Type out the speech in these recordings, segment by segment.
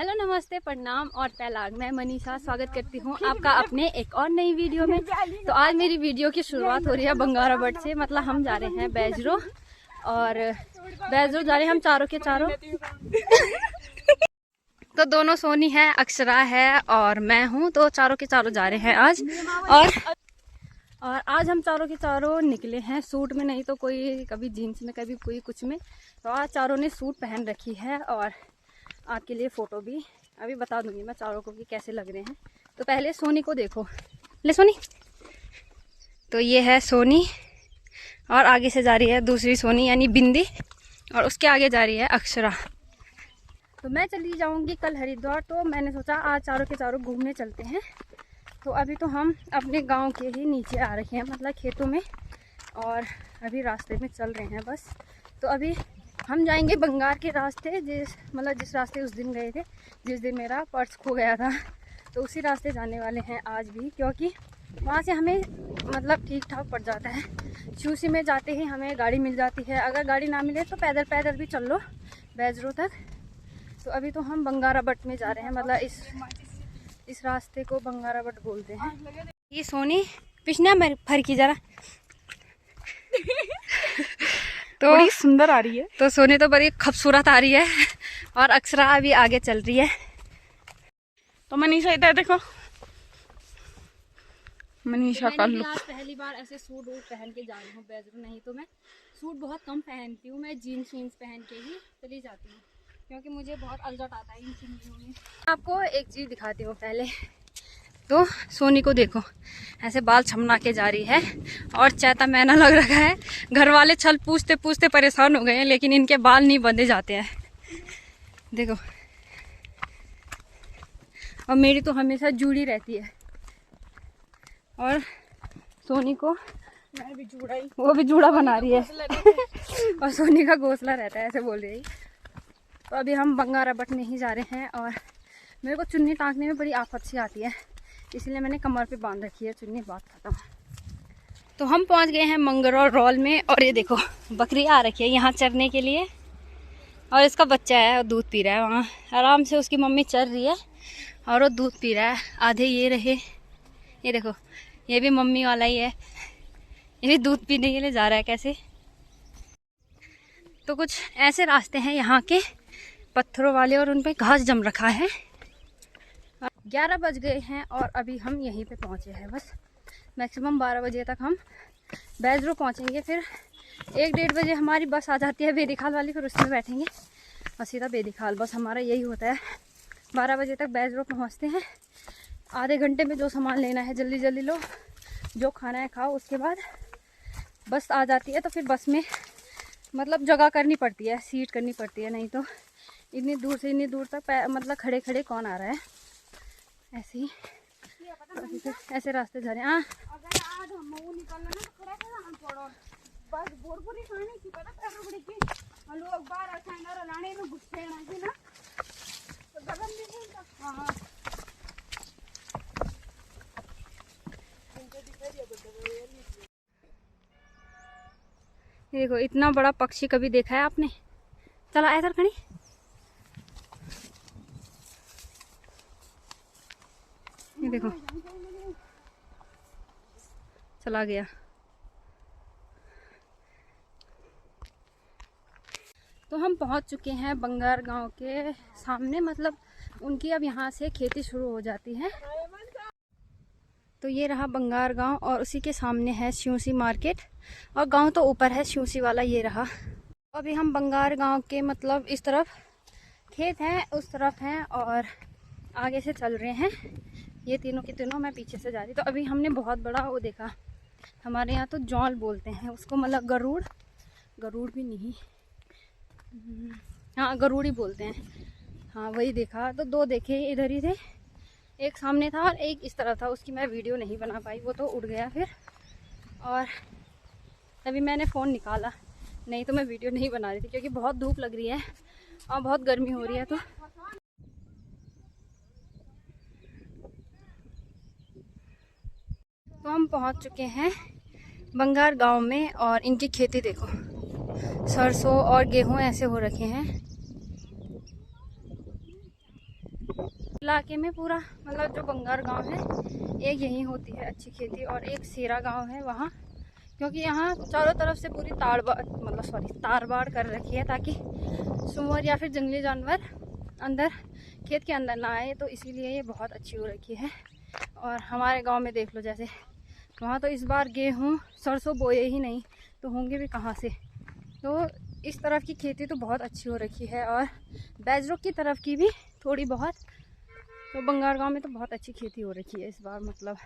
Hello, नमस्ते, प्रणाम और पैलाग। मैं मनीषा स्वागत करती हूँ आपका अपने एक और नई वीडियो में। तो आज मेरी वीडियो की शुरुआत हो रही है बंगाराबट से। मतलब हम जा रहे हैं बैजरो, और बैजरो जा रहे हैं हम चारों के चारों। तो दोनों सोनी है, अक्षरा है और मैं हूँ। तो चारों के चारों जा रहे हैं आज। और आज हम चारों के चारों निकले हैं सूट में, नहीं तो कोई कभी जीन्स में, कभी कोई कुछ में। तो आज चारों ने सूट पहन रखी है और आपके लिए फ़ोटो भी अभी बता दूंगी मैं चारों को कि कैसे लग रहे हैं। तो पहले सोनी को देखो, ले सोनी। तो ये है सोनी और आगे से जा रही है दूसरी सोनी यानी बिंदी, और उसके आगे जा रही है अक्षरा। तो मैं चली जाऊंगी कल हरिद्वार, तो मैंने सोचा आज चारों के चारों घूमने चलते हैं। तो अभी तो हम अपने गांव के ही नीचे आ रहे हैं, मतलब खेतों में, और अभी रास्ते में चल रहे हैं बस। तो अभी हम जाएंगे बंगार के रास्ते, जिस रास्ते उस दिन गए थे, जिस दिन मेरा पर्स खो गया था। तो उसी रास्ते जाने वाले हैं आज भी, क्योंकि वहाँ से हमें मतलब ठीक ठाक पड़ जाता है। शूसी में जाते ही हमें गाड़ी मिल जाती है, अगर गाड़ी ना मिले तो पैदल पैदल भी चल लो बैजरो तक। तो अभी तो हम बंगाराबट में जा रहे हैं, मतलब इस रास्ते को बंगाराबट बोलते हैं। ये सोनी पिछना फर की जरा तो बड़ी सुंदर आ रही है। तो सोनी तो बड़ी खूबसूरत आ रही है और अक्षरा अभी आगे चल रही है। तो मनीषा इधर देखो, मनीषा का लुक। पहली बार ऐसे सूट वूट पहन के जा रही हूँ बैजरो, नहीं तो मैं सूट बहुत कम पहनती हूँ। मैं जीन्स वीन्स पहन के ही चली जाती हूँ, क्योंकि मुझे बहुत अलझट आता है इन चीज़ों में। आपको एक चीज़ दिखाती हूँ पहले। तो सोनी को देखो, ऐसे बाल छमना के जा रही है और चैता मैना लग रखा है। घर वाले छल पूछते पूछते परेशान हो गए हैं, लेकिन इनके बाल नहीं बंधे जाते हैं, देखो। और मेरी तो हमेशा जुड़ी रहती है, और सोनी को मैं भी जुड़ा ही, वो भी जूड़ा बना रही है और सोनी का घोंसला रहता है, ऐसे बोल रही। तो अभी हम बंगाराबट में ही जा रहे हैं, और मेरे को चुन्नी टाँगने में बड़ी आफत सी आती है, इसलिए मैंने कमर पे बांध रखी है चुन्नी। बात खत्म। तो हम पहुंच गए हैं मंगरौर रॉल में, और ये देखो बकरी आ रखी है यहाँ चरने के लिए, और इसका बच्चा है और दूध पी रहा है। वहाँ आराम से उसकी मम्मी चर रही है और वो दूध पी रहा है। आधे ये रहे, ये देखो, ये भी मम्मी वाला ही है, ये भी दूध पीने के लिए जा रहा है कैसे। तो कुछ ऐसे रास्ते हैं यहाँ के, पत्थरों वाले, और उन पे घास जम रखा है। 11 बज गए हैं और अभी हम यहीं पे पहुँचे हैं। बस मैक्सिमम 12 बजे तक हम बैजरो पहुँचेंगे, फिर 1-1:30 बजे हमारी बस आ जाती है बेदीखाल वाली, फिर उसमें बैठेंगे और सीधा बेदीखाल। बस हमारा यही होता है, 12 बजे तक बैजरो पहुँचते हैं। आधे घंटे में जो सामान लेना है जल्दी जल्दी लो, जो खाना है खाओ, उसके बाद बस आ जाती है। तो फिर बस में मतलब जगह करनी पड़ती है, सीट करनी पड़ती है, नहीं तो इतनी दूर से इतनी दूर तक मतलब खड़े खड़े कौन आ रहा है। ऐसे ही ऐसे रास्ते जा रहे हैं। देखो इतना बड़ा पक्षी कभी देखा है आपने? चला ऐसा खड़ी, ये देखो चला गया। तो हम पहुंच चुके हैं बंगार गांव के सामने, मतलब उनकी अब यहाँ से खेती शुरू हो जाती है। तो ये रहा बंगार गांव, और उसी के सामने है शिवसी मार्केट, और गांव तो ऊपर है शिवसी वाला, ये रहा। अभी हम बंगार गांव के मतलब इस तरफ खेत हैं, उस तरफ हैं, और आगे से चल रहे हैं। ये तीनों के तीनों, मैं पीछे से जा रही। तो अभी हमने बहुत बड़ा वो देखा, हमारे यहाँ तो जौल बोलते हैं उसको, मतलब गरुड़ भी नहीं, हाँ गरुड़ ही बोलते हैं, हाँ वही देखा। तो 2 देखे इधर ही थे, एक सामने था और एक इस तरफ था। उसकी मैं वीडियो नहीं बना पाई, वो तो उड़ गया फिर। और तभी मैंने फ़ोन निकाला, नहीं तो मैं वीडियो नहीं बना रही थी, क्योंकि बहुत धूप लग रही है और बहुत गर्मी हो रही है। तो हम पहुंच चुके हैं बंगार गांव में, और इनकी खेती देखो, सरसों और गेहूं ऐसे हो रखे हैं। इलाके में पूरा मतलब जो बंगार गांव है एक यहीं होती है अच्छी खेती, और एक सेरा गांव है वहाँ, क्योंकि यहाँ चारों तरफ से पूरी तारबाड़ कर रखी है ताकि सुअर या फिर जंगली जानवर अंदर खेत के अंदर ना आए, तो इसीलिए ये बहुत अच्छी हो रखी है। और हमारे गांव में देख लो, जैसे वहाँ तो इस बार गेहूँ सरसों बोए ही नहीं, तो होंगे भी कहाँ से। तो इस तरफ की खेती तो बहुत अच्छी हो रखी है, और बैजरों की तरफ की भी थोड़ी बहुत। तो बंगार गांव में तो बहुत अच्छी खेती हो रखी है इस बार, मतलब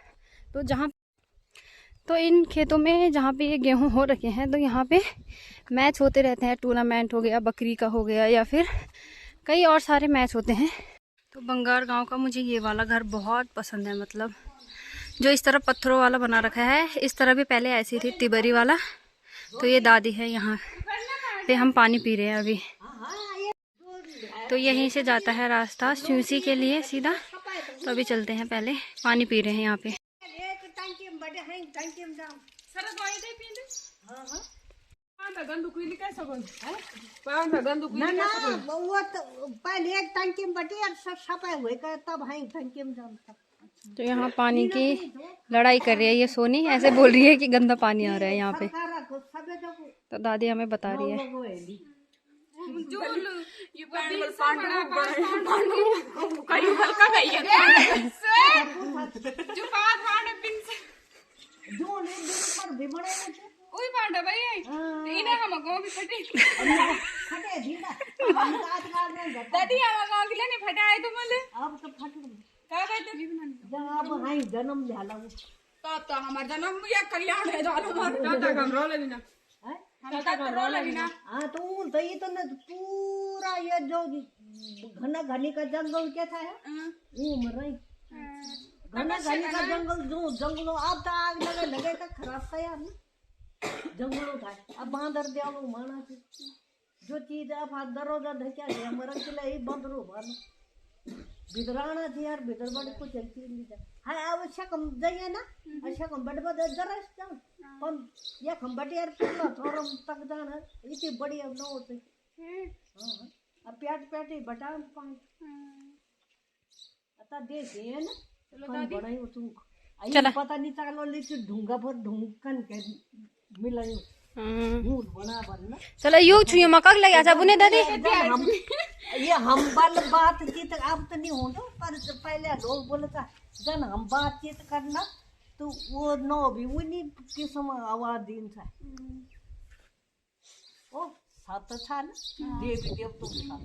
तो इन खेतों में जहाँ पे ये गेहूँ हो रखे हैं, तो यहाँ पे मैच होते रहते हैं, टूर्नामेंट हो गया, बकरी का हो गया, या फिर कई और सारे मैच होते हैं। तो बंगार गांव का मुझे ये वाला घर बहुत पसंद है, मतलब जो इस तरह पत्थरों वाला बना रखा है। इस तरह भी पहले ऐसी थी तिबरी वाला। तो ये दादी है, यहाँ पे हम पानी पी रहे हैं अभी। तो यहीं से जाता है रास्ता स्यूसी के लिए सीधा, तो अभी चलते हैं, पहले पानी पी रहे हैं यहाँ पे। पहले एक टंकी में बटी और सब सफाई हुई कर तब है टंकी में जाम। तो यहाँ पानी की लड़ाई कर रही है ये सोनी, ऐसे बोल रही है कि गंदा पानी आ रहा है यहाँ पे। तो दादी हमें बता रही है जन्म झाला जन्म कल्याण है हाँ तो ये तो पूरा ये जो घना घनी का जंगल क्या था घना घनी का जंगल जो जंगलों अब तो आग लगे का खराब था यार जंगलों था। अब बांधर दिया माना जो चीज अब दरोजा ढक्या है मरन के लिए बंद रो मानो बिदराना थी यार बिदर बड़े कुछ चीज नहीं हाय आवश्यक हम जाइए ना अच्छा हम बड़े बड़े जरा जाओ पण या हम बड़े यार पूरा थोड़ा तक जाना इतनी बड़ी अब न होती हां अब प्याट ही बटा पानी आता देख है ना चलो बनाई हो तुम आई पता नहीं चलो लेकिन ढूंगा पर ढूंकन के मिलायो बना बनना चलो यू छुई मकाक लगे अच्छा बुने दादी ये हम बाल बातचीत अब तो नहीं होगा पर पहले लोग बोले था जन हम बातचीत करना तो वो नो भी वो नहीं किस्म आवाज दिन था ओ सात था ना देवी देव तुम सात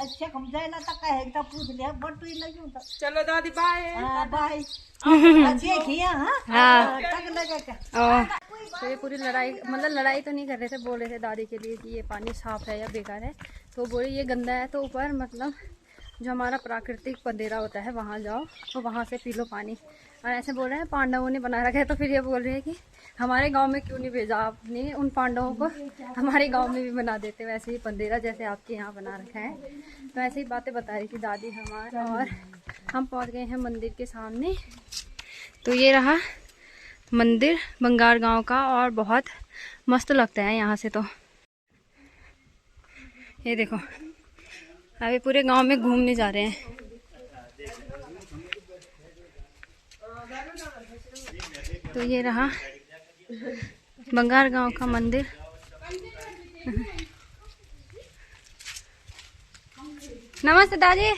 अच्छा हम जाएला तक है तो पूछ लिया बटू ही लगी होता चलो दादी बाय बाय देखिए हाँ तक लगा क्या तो ये पूरी लड़ाई, मतलब लड़ाई तो नहीं कर रहे थे, बोल रहे थे दादी के लिए कि ये पानी साफ है या बेकार है। तो बोले ये गंदा है तो ऊपर मतलब जो हमारा प्राकृतिक पंदेरा होता है वहाँ जाओ तो वहाँ से पी लो पानी। और ऐसे बोल रहे हैं पांडवों ने बना रखा है, तो फिर ये बोल रहे हैं कि हमारे गांव में क्यों नहीं भेजा आपने उन पांडवों को, हमारे गांव में भी बना देते वैसे ही पंदेरा जैसे आपके यहाँ बना रखा है। तो ऐसे ही बातें बता रही थी दादी हमारे। और हम पहुँच गए हैं मंदिर के सामने। तो ये रहा मंदिर बंगार गांव का, और बहुत मस्त लगता है यहाँ से। तो ये देखो अभी पूरे गांव में घूमने जा रहे हैं। तो ये रहा बंगार गांव का मंदिर। नमस्ते दादी।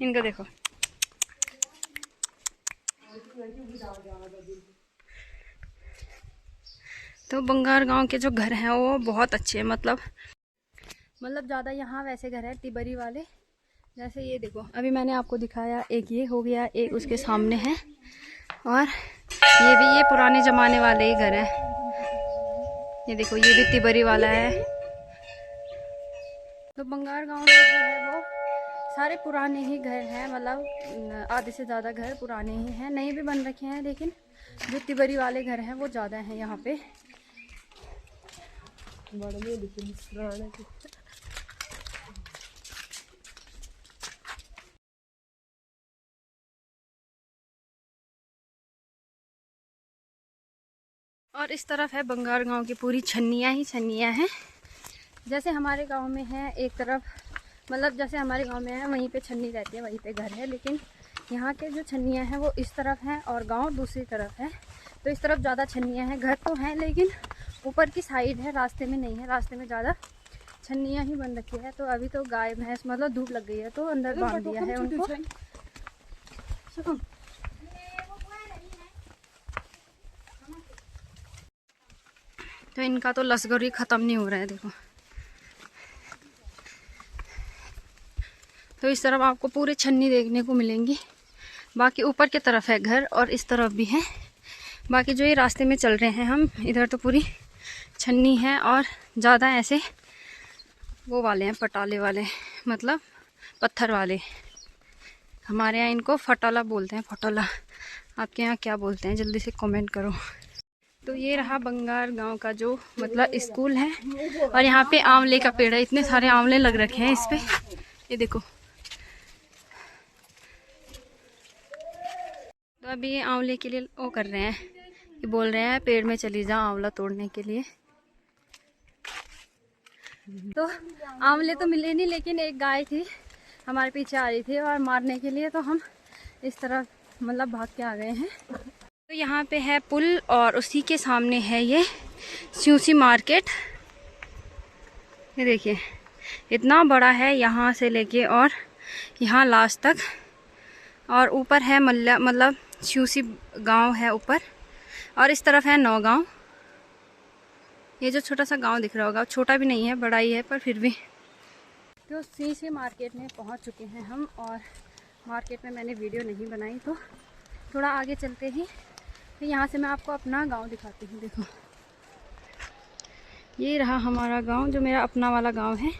इनको देखो तो बंगार गांव के जो घर हैं वो बहुत अच्छे हैं, मतलब ज़्यादा यहाँ वैसे घर है तिबरी वाले। जैसे ये देखो अभी मैंने आपको दिखाया, एक ये हो गया, एक उसके सामने है, और ये भी ये पुराने ज़माने वाले ही घर है। ये देखो ये भी तिबरी वाला है। तो बंगार गांव में जो है वो सारे पुराने ही घर हैं, मतलब आधे से ज़्यादा घर पुराने ही हैं, नए भी बन रखे हैं, लेकिन जो तिबरी वाले घर हैं वो ज़्यादा हैं यहाँ पे। और इस तरफ है बंगार गांव की पूरी छन्नियाँ ही छन्नियाँ हैं। जैसे हमारे गांव में है एक तरफ, मतलब जैसे हमारे गांव में है वहीं पे छन्नी रहती है, वहीं पे घर है, लेकिन यहाँ के जो छन्नियाँ हैं वो इस तरफ हैं और गांव दूसरी तरफ है। तो इस तरफ ज़्यादा छन्नियाँ हैं, घर तो हैं लेकिन ऊपर की साइड है, रास्ते में नहीं है। रास्ते में ज़्यादा छन्नियाँ ही बन रखी है। तो अभी तो गाय भैंस मतलब धूप लग गई है तो अंदर बांध दिया है उनको। तो इनका तो लश्कर ही ख़त्म नहीं हो रहा है, देखो। तो इस तरफ आपको पूरे छन्नी देखने को मिलेंगी। बाकी ऊपर की तरफ है घर और इस तरफ भी है। बाकी जो ये रास्ते में चल रहे हैं हम, इधर तो पूरी छन्नी है और ज़्यादा ऐसे वो वाले हैं, पटाले वाले, मतलब पत्थर वाले। हमारे यहाँ इनको फटोला बोलते हैं, फटोला। आपके यहाँ क्या बोलते हैं जल्दी से कमेंट करो। तो ये रहा बंगार गांव का जो मतलब स्कूल है। और यहाँ पे आंवले का पेड़ है, इतने सारे आंवले लग रखे हैं इस पे, ये देखो। तो अभी ये आंवले के लिए वो कर रहे हैं, ये बोल रहे हैं पेड़ में चली जाओ आंवला तोड़ने के लिए। तो आंवले तो मिले नहीं, लेकिन एक गाय थी हमारे पीछे आ रही थी और मारने के लिए, तो हम इस तरफ मतलब भाग के आ गए हैं। तो यहाँ पे है पुल और उसी के सामने है ये स्यूसी मार्केट। ये देखिए इतना बड़ा है, यहाँ से लेके और यहाँ लास्ट तक। और ऊपर है मतलब स्यूसी गांव है ऊपर, और इस तरफ है नौगांव। ये जो छोटा सा गांव दिख रहा होगा, छोटा भी नहीं है, बड़ा ही है, पर फिर भी। तो स्यूसी मार्केट में पहुंच चुके हैं हम, और मार्केट में मैंने वीडियो नहीं बनाई, तो थोड़ा आगे चलते ही फिर यहाँ से मैं आपको अपना गांव दिखाती हूँ। देखो ये रहा हमारा गांव, जो मेरा अपना वाला गांव है।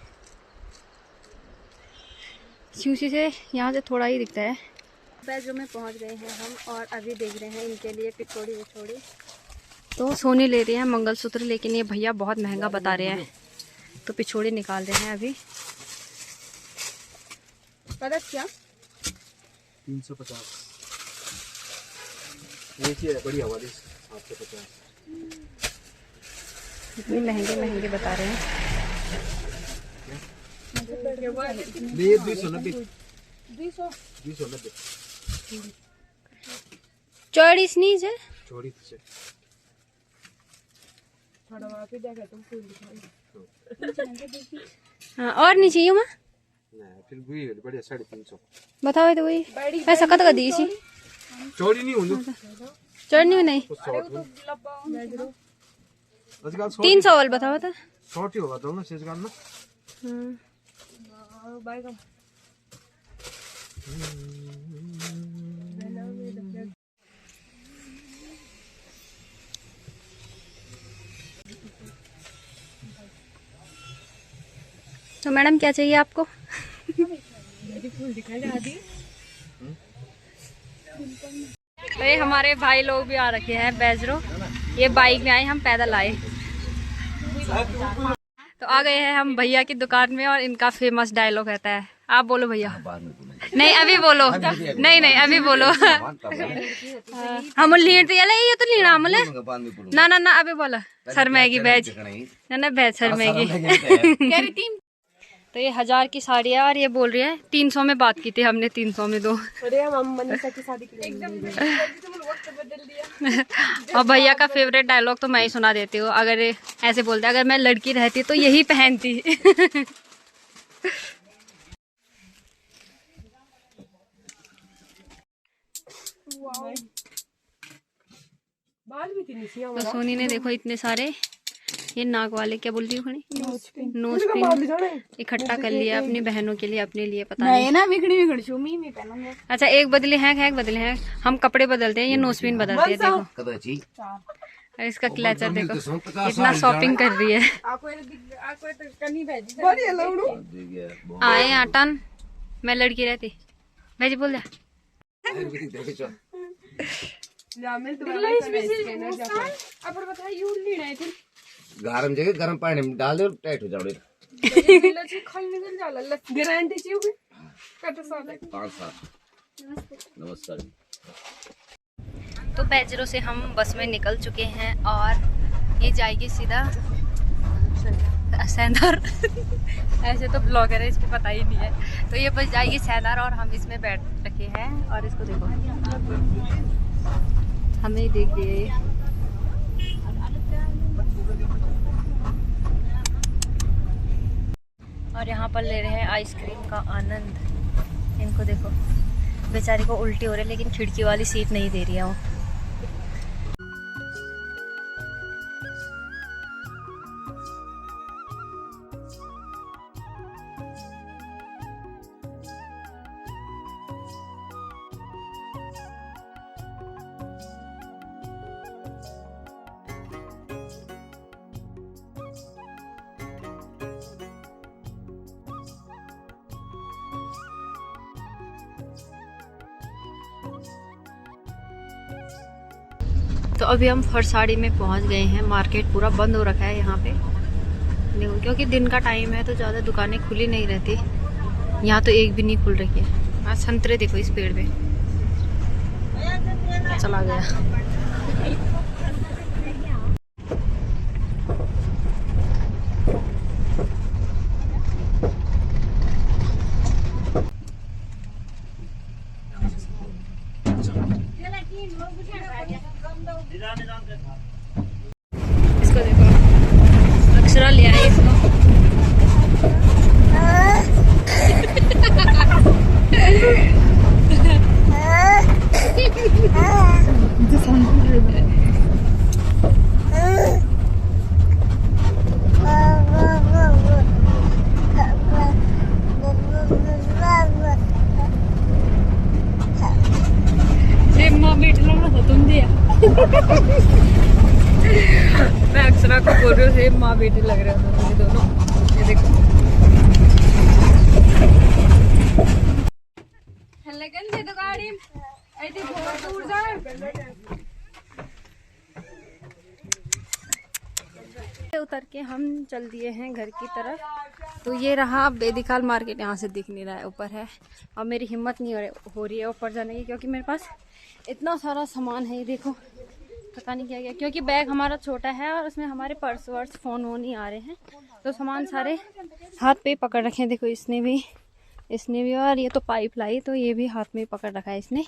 स्यूसी से यहाँ से थोड़ा ही दिखता है। बैजो में पहुँच गए हैं हम, और अभी देख रहे हैं इनके लिए पिछोड़ी विछोड़ी। तो सोने ले रहे हैं मंगलसूत्र, लेकिन ये भैया बहुत महंगा बता रहे हैं, तो पिछोड़ी निकाल रहे हैं अभी। पता क्या 350 नीचे है, बढ़िया वाली 850। इतने महंगे महंगे बता रहे हैं। ये 290 290 चौड़ी स्नीज है, चौड़ी से। हाँ। और नहीं चाहिए माँ, फिर वही बढ़िया 350 बताओ। तो वही पैसा कत का दी सी चौड़ी नहीं होनी, चढ़नी नहीं। 300 वाल बताओ तो। शॉर्ट ही होगा तो ना शेष गाना। तो मैडम क्या चाहिए आपको? तो ये हमारे भाई लोग भी आ रखे हैं बैजरो। ये बाइक में आए, हम पैदल आए। तो आ गए हैं हम भैया की दुकान में, और इनका फेमस डायलॉग रहता है, आप बोलो भैया। नहीं अभी बोलो, नहीं अभी बोलो। हम लीण तो ये तो लीना हमले ना अभी बोला शर्मेगी बैज ना बैज शर्मेगी। तो ये 1000 की साड़ी है, और ये बोल रही है 300 में बात की थी हमने, 300 में दो। और भैया का फेवरेट डायलॉग तो मैं ही सुना देती हूँ। अगर ऐसे बोलते, अगर मैं लड़की रहती तो यही पहनती। तो सोनी ने देखो इतने सारे ये नाक वाले क्या बोलती हूँ खड़ी नोज पिन इकट्ठा कर लिया अपनी बहनों के लिए, अपने लिए पता नहीं ना। अच्छा एक बदले हैं, हम कपड़े बदलते हैं, ये नोज पिन बदलते हैं। देखो इसका क्लचर देखो, इतना शॉपिंग कर रही है। आए आटन मैं लड़की रहती भाई जी बोल दे। गरम जगह गरम पानी में डाल दो, टाइट हो जाओगे। गारंटी 5 साल। नमस्कार। तो बैजरों से हम बस में निकल चुके हैं और ये जाएगी सीधा सैंदार। ऐसे तो ब्लॉगर है, इसको पता ही नहीं है। तो ये बस जाएगी सैंदार और हम इसमें बैठ रखे हैं। और इसको देखो, हमें ही देख लिए। और यहाँ पर ले रहे हैं आइसक्रीम का आनंद। इनको देखो, बेचारी को उल्टी हो रही है, लेकिन खिड़की वाली सीट नहीं दे रही है वो। तो अभी हम फरसाड़ी में पहुंच गए हैं। मार्केट पूरा बंद हो रखा है यहाँ पे देखो, क्योंकि दिन का टाइम है तो ज़्यादा दुकानें खुली नहीं रहती। यहाँ तो एक भी नहीं खुल रही है। आज संतरे देखो इस पेड़ पे, चला गया। इसको देखो, अक्षरा ले आई इसको। तुम दिया मैं अक्षरा को बोल रही हूँ, सेम माँ बेटी लग रहे हैं ये दोनों। ये देखो, लगन दे तो गाड़ी ऐसे बहुत दूर जा। उतर के हम चल दिए हैं घर की तरफ। तो ये रहा बेदीखाल मार्केट, यहाँ से दिख नहीं रहा है, ऊपर है। और मेरी हिम्मत नहीं हो रही है ऊपर जाने की, क्योंकि मेरे पास इतना सारा सामान है। ये देखो, पता नहीं क्या क्या, क्योंकि बैग हमारा छोटा है और उसमें हमारे पर्स वर्स फोन वोन नहीं आ रहे हैं। तो सामान सारे हाथ पे पकड़ रखे हैं। देखो इसने भी, और ये तो पाइप लाई तो ये भी हाथ में पकड़ रखा है इसने।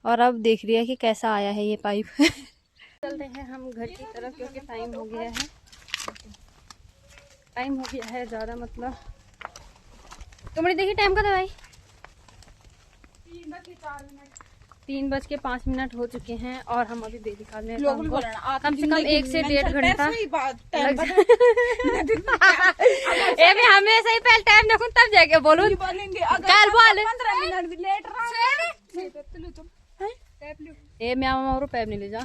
और अब देख रही है कि कैसा आया है ये पाइप। चलते हैं हम घर की तरफ, क्योंकि टाइम हो गया है ज़्यादा। मतलब तुमने देखी टाइम का दवाई 3:05 हो चुके हैं और हम अभी बेबी खा रहे हैं। कम से कम 1 से 1.5 घंटा मैं हमेशा ही पहले टाइम देखूं तब जाके बोलूं। कल बोल ए मैं मामा पैप नहीं ले जा,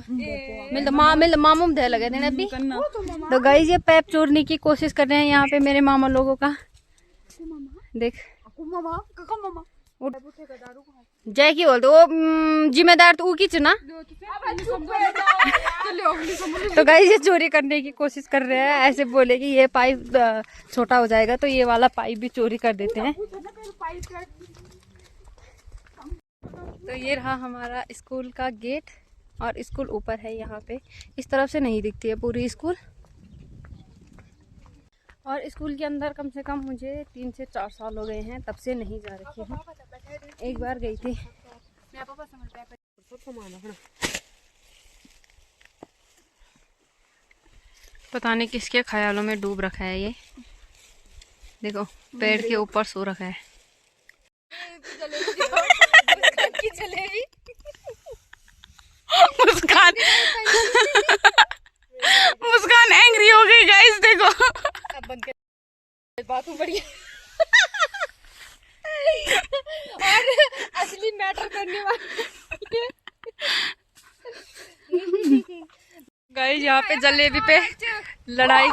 मिल मामू दे लगे थे अभी। तो गाइस ये पैप चोरने की कोशिश कर रहे हैं यहाँ पे मेरे मामा लोगों का। देख जय की बोलते वो जिम्मेदार तो की चुना। तो गाइस ये चोरी करने की कोशिश कर रहे हैं। ऐसे बोले कि ये पाइप छोटा हो जाएगा तो ये वाला पाइप भी चोरी कर देते हैं। तो ये रहा हमारा स्कूल का गेट और स्कूल ऊपर है यहाँ पे। इस तरफ से नहीं दिखती है पूरी स्कूल। और स्कूल के अंदर कम से कम मुझे 3 से 4 साल हो गए हैं, तब से नहीं जा रखी हूँ। एक बार गई थी। पता नहीं किसके ख्यालों में डूब रखा है ये। देखो पेड़ के ऊपर सो रखा है। मुस्कान मुस्कान एंग्री हो गई गाइस। देखो बात बढ़िया और असली मैटर करने वाली गाइस यहाँ पे जलेबी पे लड़ाई।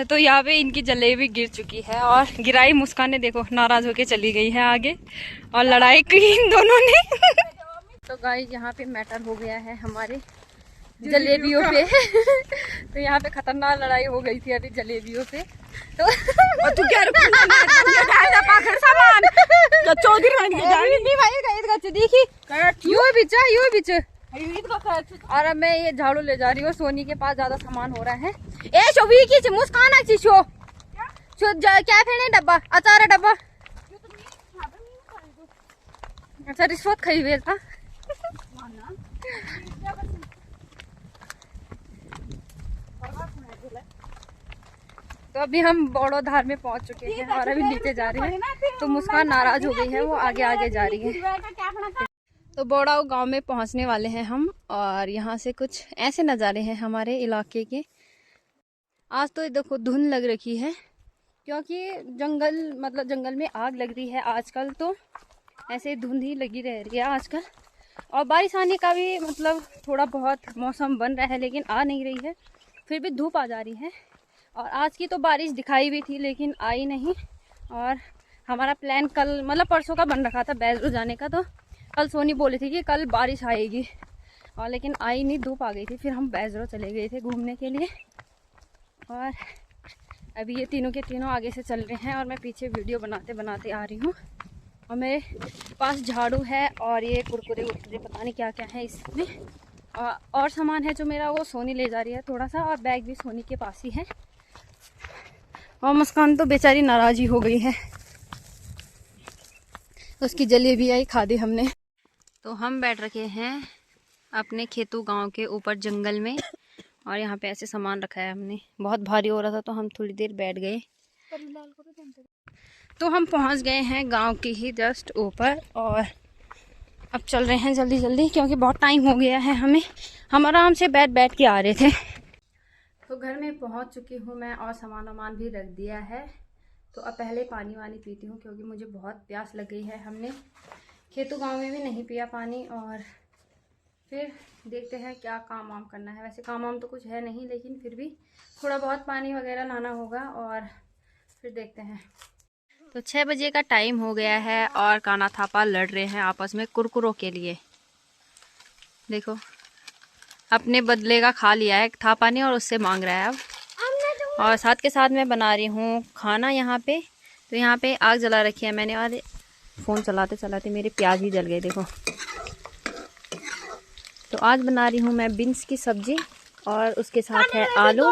तो यहाँ पे इनकी जलेबी गिर चुकी है और गिराई मुस्कान ने, देखो नाराज होके चली गई है आगे और लड़ाई की इन दोनों ने। तो गाइस यहाँ पे मैटर हो गया है हमारे जलेबियों पे। तो यहाँ पे खतरनाक लड़ाई हो गई थी अभी जलेबियों पे। तो तू क्या सामान चौधरी भाई देखी यू बीच और अब मैं ये झाड़ू ले जा रही हूँ। सोनी के पास ज्यादा सामान हो रहा है। ए शोभी की मुस्कान अच्छी शो क्या फेने डब्बा अचार डब्बा अच्छा रिश्वत खाई हुई था। तो अभी हम बड़ौधार में पहुंच चुके हैं और अभी नीचे जा रहे हैं। तो मुस्कान नाराज हो गई है, वो आगे आगे जा रही है। तो बौड़ाऊ गांव में पहुंचने वाले हैं हम और यहाँ से कुछ ऐसे नज़ारे हैं हमारे इलाके के। आज तो देखो धुंध लग रखी है क्योंकि जंगल में आग लग रही है आजकल। तो ऐसे धुंध ही लगी रह रही है आजकल। और बारिश आने का भी थोड़ा बहुत मौसम बन रहा है लेकिन आ नहीं रही है, फिर भी धूप आ जा रही है। और आज की तो बारिश दिखाई भी थी लेकिन आई नहीं। और हमारा प्लान कल परसों का बन रखा था बैजरू जाने का। तो कल सोनी बोली थी कि कल बारिश आएगी और लेकिन आई नहीं, धूप आ गई थी। फिर हम बैजरू चले गए थे घूमने के लिए। और अभी ये तीनों के तीनों आगे से चल रहे हैं और मैं पीछे वीडियो बनाते बनाते आ रही हूँ। और मेरे पास झाड़ू है और ये कुरकुरे पता नहीं क्या क्या है इसमें। और सामान है जो मेरा वो सोनी ले जा रही है थोड़ा सा, और बैग भी सोनी के पास ही है। और मुस्कान तो बेचारी नाराज ही हो गई है, उसकी जलेबी आई खा दी हमने। तो हम बैठ रखे हैं अपने खेतू गांव के ऊपर जंगल में और यहाँ पे ऐसे सामान रखा है हमने। बहुत भारी हो रहा था तो हम थोड़ी देर बैठ गए। तो हम पहुँच गए हैं गांव के ही जस्ट ऊपर और अब चल रहे हैं जल्दी जल्दी क्योंकि बहुत टाइम हो गया है हमें। हम आराम से बैठ के आ रहे थे। तो घर में पहुंच चुकी हूँ मैं और सामान वामान भी रख दिया है। तो अब पहले पानी वानी पीती हूँ क्योंकि मुझे बहुत प्यास लग गई है। हमने खेतों गांव में भी नहीं पिया पानी और फिर देखते हैं क्या काम वाम करना है। वैसे काम वाम तो कुछ है नहीं लेकिन फिर भी थोड़ा बहुत पानी वगैरह लाना होगा और फिर देखते हैं। तो 6 बजे का टाइम हो गया है और काना थापा लड़ रहे हैं आपस में कुरकुरों के लिए। देखो अपने बदले का खा लिया है थापा ने और उससे मांग रहा है अब। और साथ के साथ मैं बना रही हूँ खाना यहाँ पे। तो यहाँ पे आग जला रखी है मैंने और फ़ोन चलाते चलाते मेरे प्याज ही जल गए देखो। तो आज बना रही हूँ मैं बीन्स की सब्जी और उसके साथ है आलू।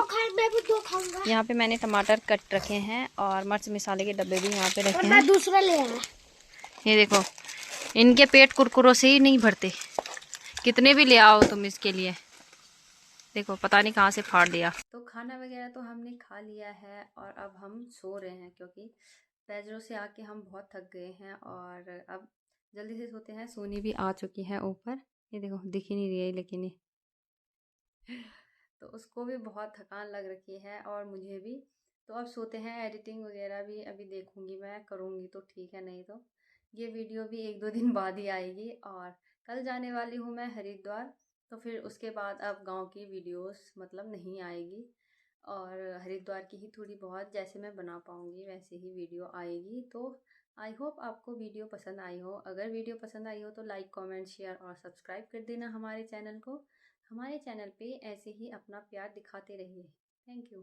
यहाँ पे मैंने टमाटर कट रखे हैं और मिर्च मसाले के डब्बे भी यहाँ पे रखे हैं। दूसरा ले आया। ये देखो इनके पेट कुरकुरों से ही नहीं भरते, कितने भी ले आओ तुम इसके लिए। देखो पता नहीं कहाँ से फाड़ दिया। तो खाना वगैरह तो हमने खा लिया है और अब हम सो रहे हैं क्योंकि बैजरों से आके हम बहुत थक गए हैं और अब जल्दी से सोते हैं। सोनी भी आ चुकी है ऊपर, ये देखो दिख ही नहीं रही है लेकिन ये तो उसको भी बहुत थकान लग रखी है और मुझे भी। तो अब सोते हैं। एडिटिंग वगैरह भी अभी देखूंगी मैं, करूँगी तो ठीक है, नहीं तो ये वीडियो भी 1-2 दिन बाद ही आएगी। और कल जाने वाली हूँ मैं हरिद्वार, तो फिर उसके बाद अब गांव की वीडियोस नहीं आएगी और हरिद्वार की ही थोड़ी बहुत जैसे मैं बना पाऊँगी वैसे ही वीडियो आएगी। तो आई होप आपको वीडियो पसंद आई हो। अगर वीडियो पसंद आई हो तो लाइक कमेंट शेयर और सब्सक्राइब कर देना हमारे चैनल को। हमारे चैनल पे ऐसे ही अपना प्यार दिखाते रहिए। Thank you.